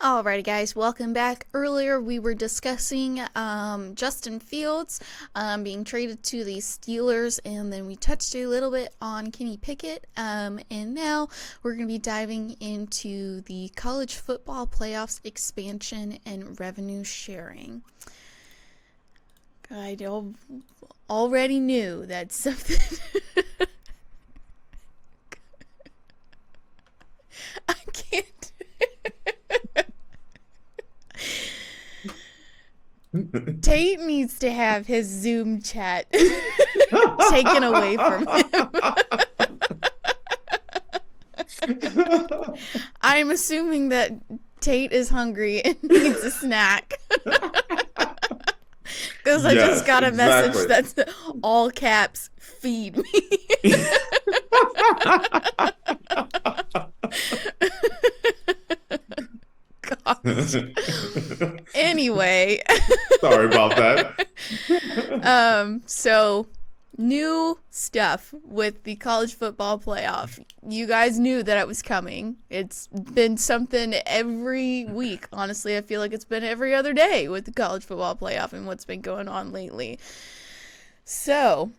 Alrighty, guys, welcome back. Earlier, we were discussing Justin Fields being traded to the Steelers, and then we touched a little bit on Kenny Pickett. And now we're going to be diving into the college football playoffs expansion and revenue sharing. I already knew that something. I can't. Tate needs to have his Zoom chat taken away from him. I'm assuming that Tate is hungry and needs a snack. Because I just got a message that's all caps, feed me. Gosh. Anyway. Sorry about that. So new stuff with the college football playoff. You guys knew that it was coming. It's been something every week. Honestly, I feel like it's been every other day with the college football playoff and what's been going on lately. So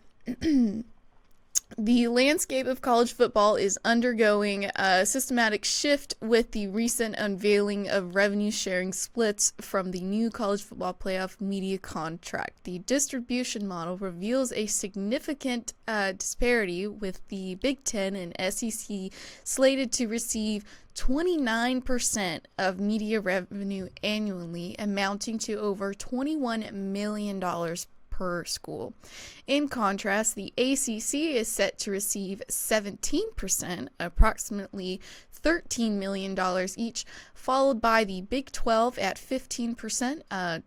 the landscape of college football is undergoing a systematic shift with the recent unveiling of revenue-sharing splits from the new college football playoff media contract. The distribution model reveals a significant disparity, with the Big Ten and SEC slated to receive 29% of media revenue annually, amounting to over $21 million per school. In contrast, the ACC is set to receive 17%, approximately $13 million each, followed by the Big 12 at 15%,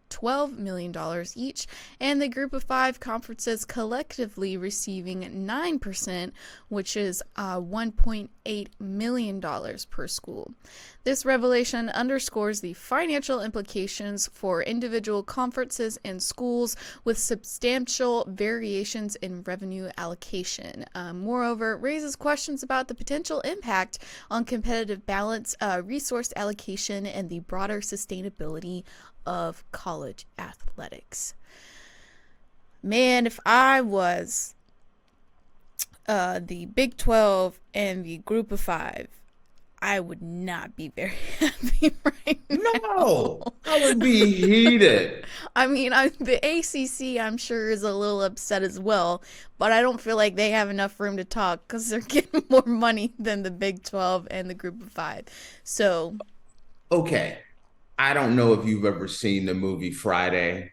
$12 million each, and the Group of Five conferences collectively receiving 9%, which is $1.8 million per school. This revelation underscores the financial implications for individual conferences and schools, with substantial variations in revenue allocation. Moreover, it raises questions about the potential impact on competitive balance, resource allocation, and the broader sustainability of college athletics. Man, if I was the Big 12 and the Group of Five, I would not be very happy right now. No, I would be heated. I mean, the ACC, I'm sure, is a little upset as well, but I don't feel like they have enough room to talk because they're getting more money than the Big 12 and the Group of Five. So, okay, I don't know if you've ever seen the movie Friday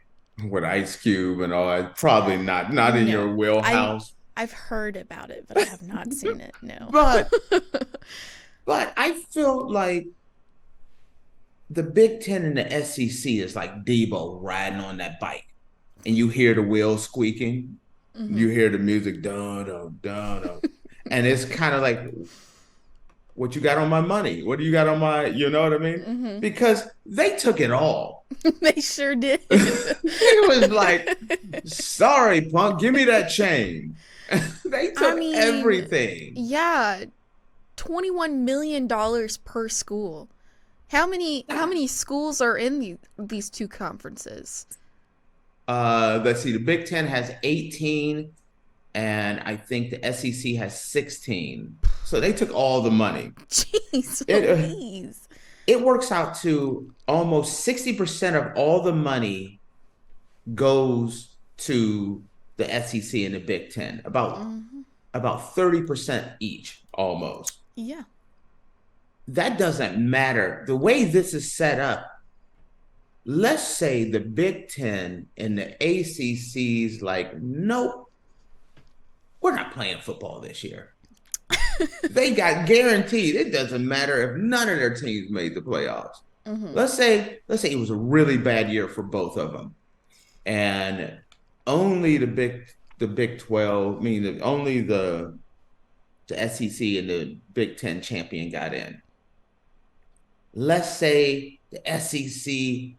with Ice Cube and all that. Probably not in your wheelhouse. I've heard about it, but I have not seen it. No, But I feel like the Big Ten and the SEC is like Debo riding on that bike, and you hear the wheels squeaking, you hear the music dun dun dun dun, and it's kind of like, what you got on my money? What do you got on my? You know what I mean? Because they took it all. They sure did. It was like, sorry, punk, give me that chain. They took everything. Yeah. $21 million per school. How many schools are in these two conferences? Let's see. The Big Ten has 18, and I think the SEC has 16. So they took all the money. Jeez, please. It works out to almost 60% of all the money goes to the SEC and the Big Ten. About 30% each, almost. Yeah. That doesn't matter. The way this is set up, let's say the Big Ten and the ACC's like, nope, we're not playing football this year. They got guaranteed. It doesn't matter if none of their teams made the playoffs. Let's say it was a really bad year for both of them, and only the Big 12, only the SEC and the Big Ten champion got in. Let's say the ACC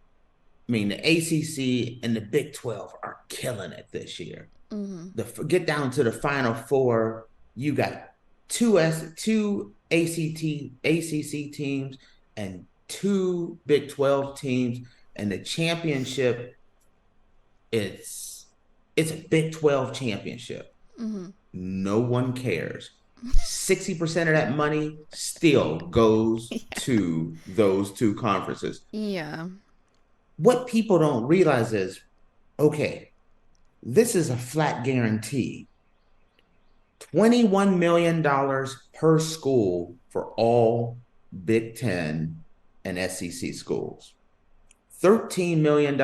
and the Big 12 are killing it this year. Get down to the Final Four, you got two ACC teams and two Big 12 teams, and the championship, it's a Big 12 championship. No one cares. 60% of that money still goes to those two conferences. Yeah. What people don't realize is, okay, this is a flat guarantee. $21 million per school for all Big Ten and SEC schools. $13 million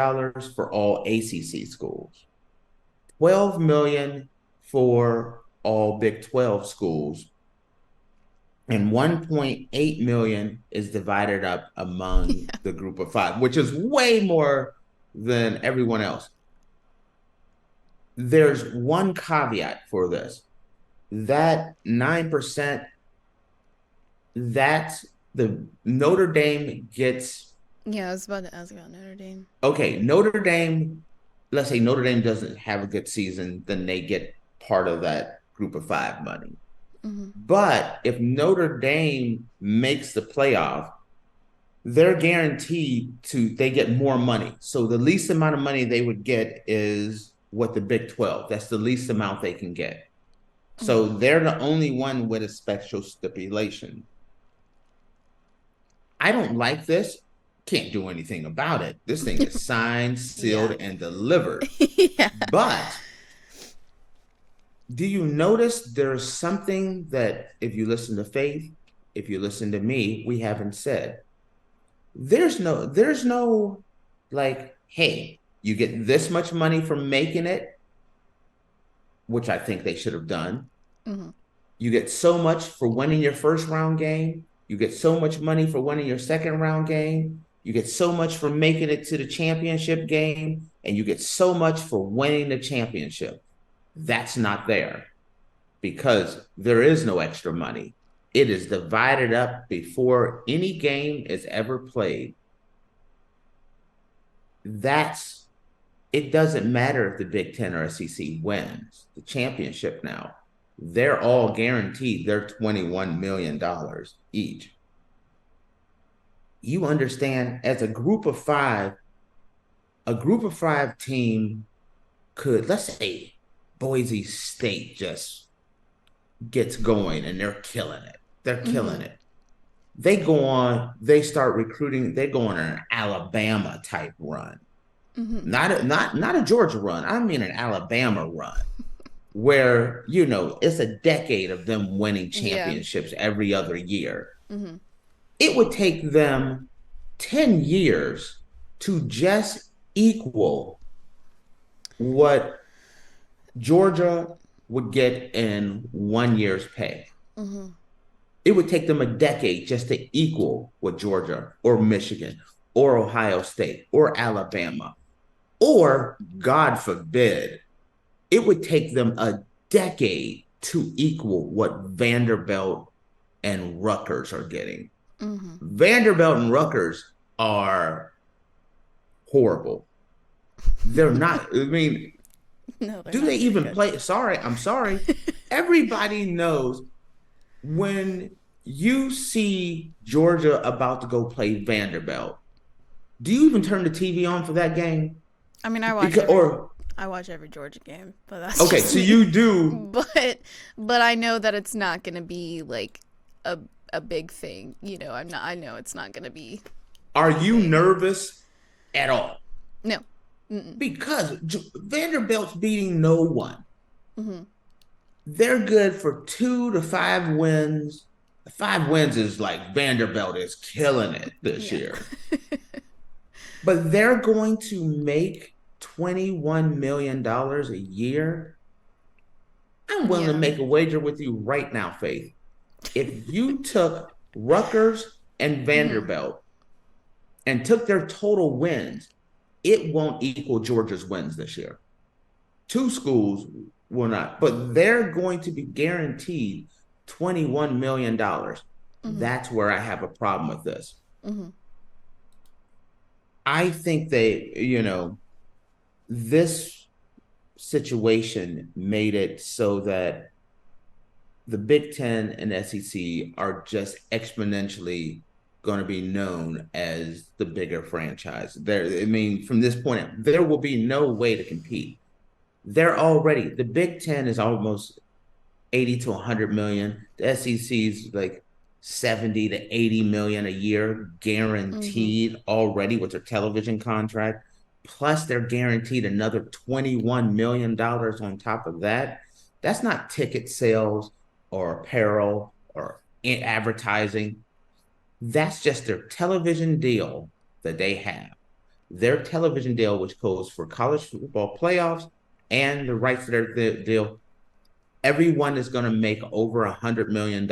for all ACC schools. $12 million for all Big 12 schools. And 1.8 million is divided up among the group of five, which is way more than everyone else. There's one caveat for this. That 9%, that's the Notre Dame gets. Yeah, I was about to ask about Notre Dame. Okay, Notre Dame, let's say Notre Dame doesn't have a good season, then they get part of that group of five money. But if Notre Dame makes the playoff, they're guaranteed they get more money. So the least amount of money they would get is what the Big 12, that's the least amount they can get. So they're the only one with a special stipulation. I don't like this. Can't do anything about it. This thing is signed, sealed, and delivered. But do you notice there's something that if you listen to Faith, if you listen to me, we haven't said? There's no like, hey, you get this much money for making it, which I think they should have done. You get so much for winning your first round game. You get so much money for winning your second round game. You get so much for making it to the championship game. And you get so much for winning the championship. That's not there because there is no extra money. It is divided up before any game is ever played. It doesn't matter if the Big Ten or SEC wins the championship now. They're all guaranteed their $21 million each. You understand, as a group of five team could, let's say, Boise State just gets going and they're killing it. They're killing it. They go on, they start recruiting, they go on an Alabama type run. Not a Georgia run. I mean an Alabama run where, it's a decade of them winning championships every other year. It would take them 10 years to just equal what Georgia would get in 1 year's pay. It would take them a decade just to equal what Georgia or Michigan or Ohio State or Alabama, or God forbid, it would take them a decade to equal what Vanderbilt and Rutgers are getting. Vanderbilt and Rutgers are horrible. They're not, I mean, no, do they even play? I'm sorry. Everybody knows when you see Georgia about to go play Vanderbilt, do you even turn the TV on for that game? I mean, I watch every Georgia game, but that's okay. So you do, but I know that it's not going to be like a big thing. I know it's not going to be. Are you nervous at all? No. Because Vanderbilt's beating no one. They're good for 2 to 5 wins. 5 wins is like Vanderbilt is killing it this year. But they're going to make $21 million a year. I'm willing to make a wager with you right now, Faith. If you took Rutgers and Vanderbilt and took their total wins, it won't equal Georgia's wins this year. 2 schools will not, but they're going to be guaranteed $21 million. That's where I have a problem with this. I think this situation made it so that the Big Ten and SEC are just exponentially going to be known as the bigger franchise. From this point, there will be no way to compete. The Big Ten is almost 80 to 100 million. The SEC's like 70 to 80 million a year guaranteed already with their television contract. Plus, they're guaranteed another $21 million on top of that. That's not ticket sales or apparel or advertising. That's just their television deal that they have. Their television deal, which goes for college football playoffs and the rights to their deal, everyone is going to make over $100 million.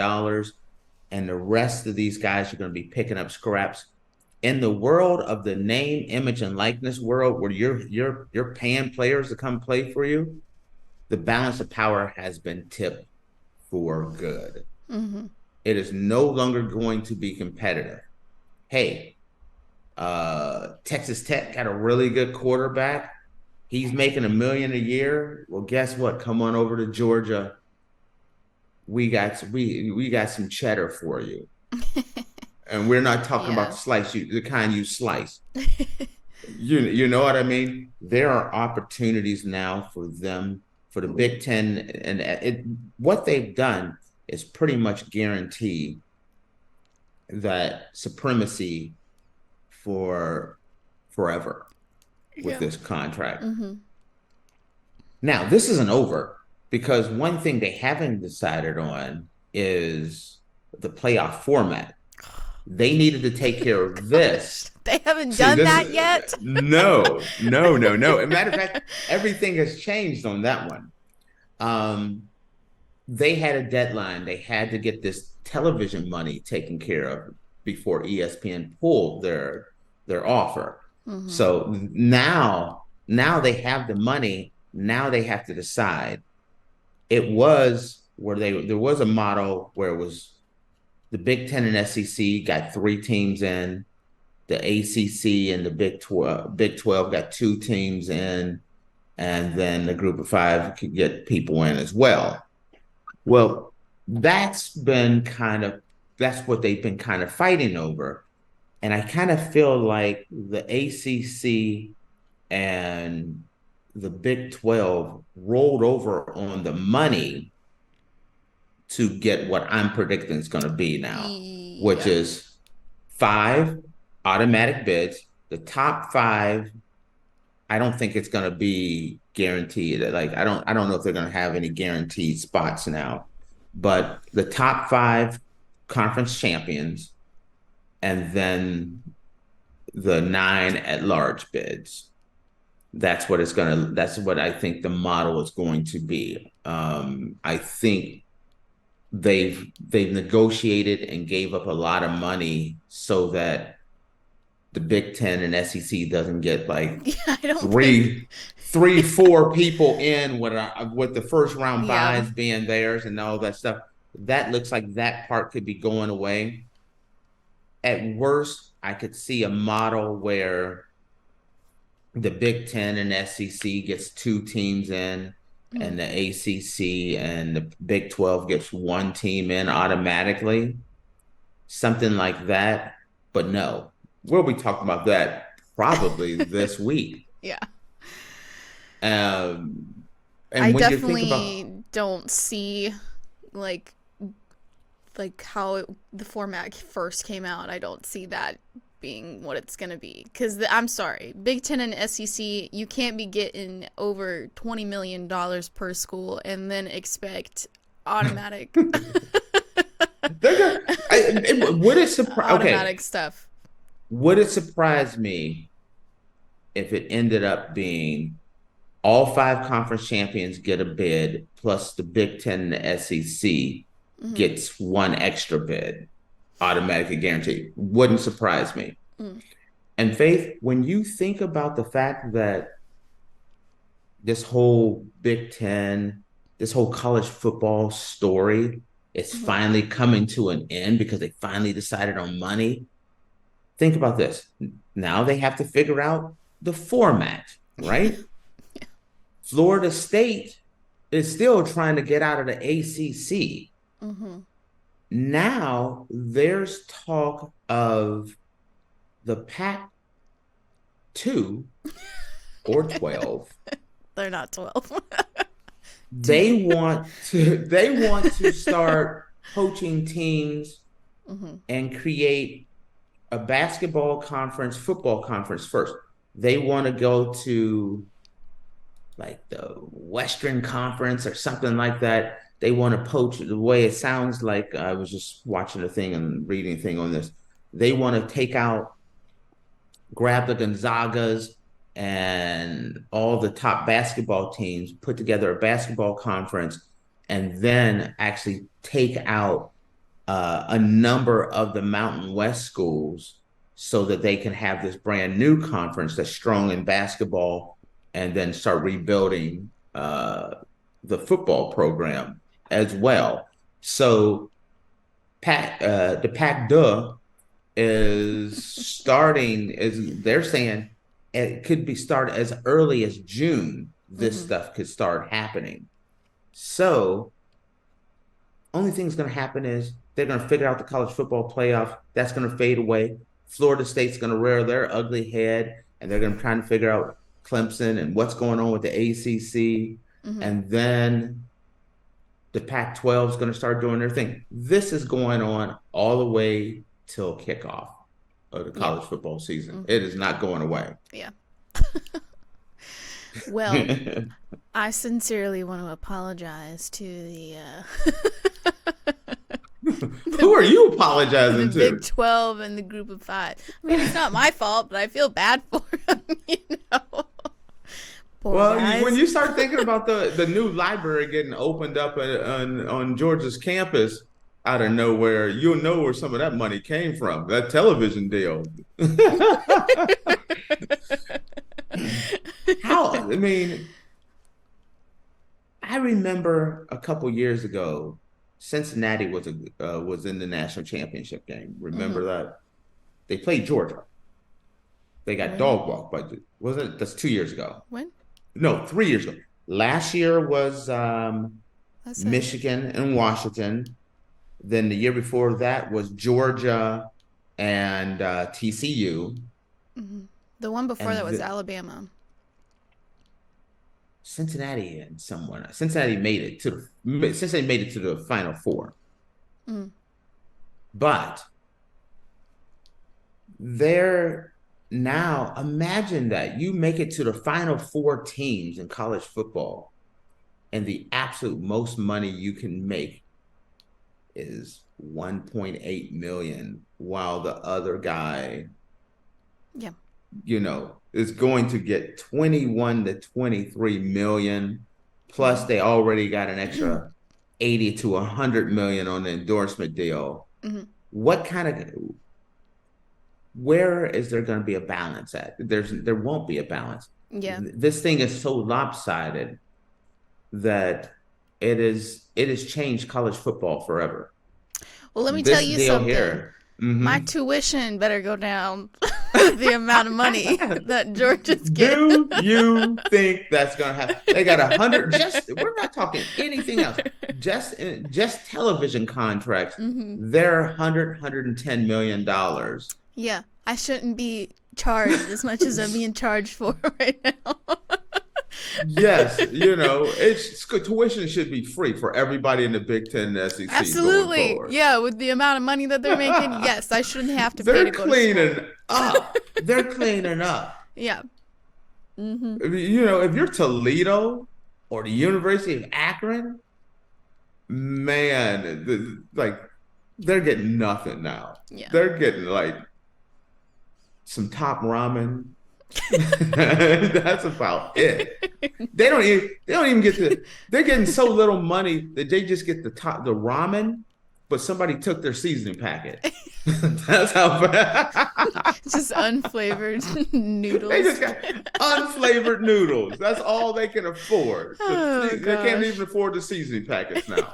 And the rest of these guys are going to be picking up scraps. In the world of the name, image, and likeness world, where you're paying players to come play for you, the balance of power has been tipped for good. It is no longer going to be competitive. Hey, Texas Tech got a really good quarterback. He's making $1 million a year. Well, guess what? Come on over to Georgia. We got some cheddar for you. And we're not talking about the kind you slice. You know what I mean? There are opportunities now for them, for the Big Ten, and what they've done is pretty much guarantee that supremacy for forever with this contract. Now, this isn't over, because one thing they haven't decided on is the playoff format. They needed to take care of this. They haven't done that yet? No. As a matter of fact, everything has changed on that one. They had a deadline. They had to get this television money taken care of before ESPN pulled their offer. So now they have the money. Now they have to decide. It was where there was a model where it was the Big Ten and SEC got 3 teams in. The ACC and the Big 12 got 2 teams in, and then the group of 5 could get people in as well. Well, that's what they've been kind of fighting over. And I kind of feel like the ACC and the Big 12 rolled over on the money to get what I'm predicting is going to be now, which is 5 automatic bids. The top 5, I don't think it's going to be guaranteed. Like, I don't know if they're going to have any guaranteed spots now, but the top 5 conference champions, and then the 9 at-large bids. That's what I think the model is going to be. I think they've negotiated and gave up a lot of money so that the Big Ten and SEC doesn't get like 4 people in with the first round buys being theirs and all that stuff. That looks like that part could be going away. At worst, I could see a model where the Big Ten and SEC gets 2 teams in, and the ACC and the Big 12 gets 1 team in automatically. Something like that. But no, we'll be talking about that probably this week. Yeah. And I definitely don't see like how the format first came out. I don't see that being what it's going to be. Because I'm sorry, Big Ten and SEC, you can't be getting over $20 million per school and then expect automatic automatic stuff. Would it surprise me if it ended up being all 5 conference champions get a bid, plus the Big Ten and the SEC gets 1 extra bid, automatically guaranteed? Wouldn't surprise me. And Faith, when you think about the fact that this whole Big Ten, this whole college football story is finally coming to an end because they finally decided on money, think about this. Now they have to figure out the format, right? Florida State is still trying to get out of the ACC. Now there's talk of the Pac 2 or 12. They're not 12. They Two. want to start poaching teams Mm-hmm. and create a basketball conference, football conference first. They want to go to like the Western Conference or something like that. They want to poach the way it sounds like. I was just watching a thing and reading a thing on this. They want to grab the Gonzagas and all the top basketball teams, put together a basketball conference, and then actually take out a number of the Mountain West schools so that they can have this brand new conference that's strong in basketball, and then start rebuilding the football program as well. So the Pac-2 is starting, is they're saying it could be started as early as June. This Mm-hmm. stuff could start happening. So only thing that's going to happen is they're going to figure out the college football playoff. That's going to fade away. Florida State's going to rear their ugly head, and they're going to try and figure out Clemson and what's going on with the ACC. Mm-hmm. And then the Pac-12 is going to start doing their thing. This is going on all the way till kickoff of the Yeah. college football season. Mm-hmm. It is not going away. Yeah. Well, I sincerely want to apologize to the Who are you apologizing the to? Big 12 and the Group of Five. I mean, it's not my fault, but I feel bad for them, you know. Poor Well, guys. when you start thinking about the new library getting opened up on Georgia's campus out of nowhere, you'll know where some of that money came from. That television deal. I mean, I remember a couple years ago, Cincinnati was in the national championship game. Remember that? They played Georgia. They got When? dog walked, but wasn't it? That's 2 years ago. When? No, 3 years ago. Last year was That's Michigan and Washington. Then the year before that was Georgia and TCU. the one before And that was Alabama. Cincinnati and someone. Cincinnati made it to the Final Four. Mm. But they're now, imagine that you make it to the Final Four teams in college football, and the absolute most money you can make is 1.8 million, while the other guy, Yeah. is going to get 21 to 23 million. Plus, they already got an extra 80 to 100 million on the endorsement deal. Mm-hmm. Where is there going to be a balance at? There won't be a balance. Yeah. This thing is so lopsided that it has changed college football forever. Well, let me This tell you deal something. here. My tuition better go down the amount of money that Georgia's getting. Do you think that's gonna happen? They got 100. We're not talking anything else. Just television contracts. They're 110 million dollars. Yeah, I shouldn't be charged as much as I'm being charged for right now. Yes, tuition should be free for everybody in the Big Ten and SEC. Absolutely. Yeah, with the amount of money that they're making, yes, I shouldn't have to pay They're to go to school. cleaning up. They're cleaning up. Yeah. If you're Toledo or the University of Akron, man, they're getting nothing now. Yeah. They're getting like some top ramen. That's about it. They don't even get they're getting so little money that they just get the ramen, but somebody took their seasoning packet. That's how bad. Just unflavored noodles. They just got unflavored noodles. That's all they can afford. Oh, they can't gosh. even afford the seasoning packets now.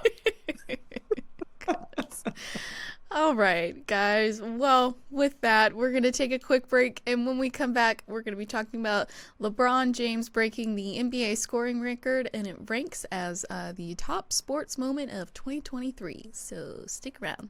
All right, guys. Well, with that, we're going to take a quick break. And when we come back, we're going to be talking about LeBron James breaking the NBA scoring record, and it ranks as the top sports moment of 2023. So stick around.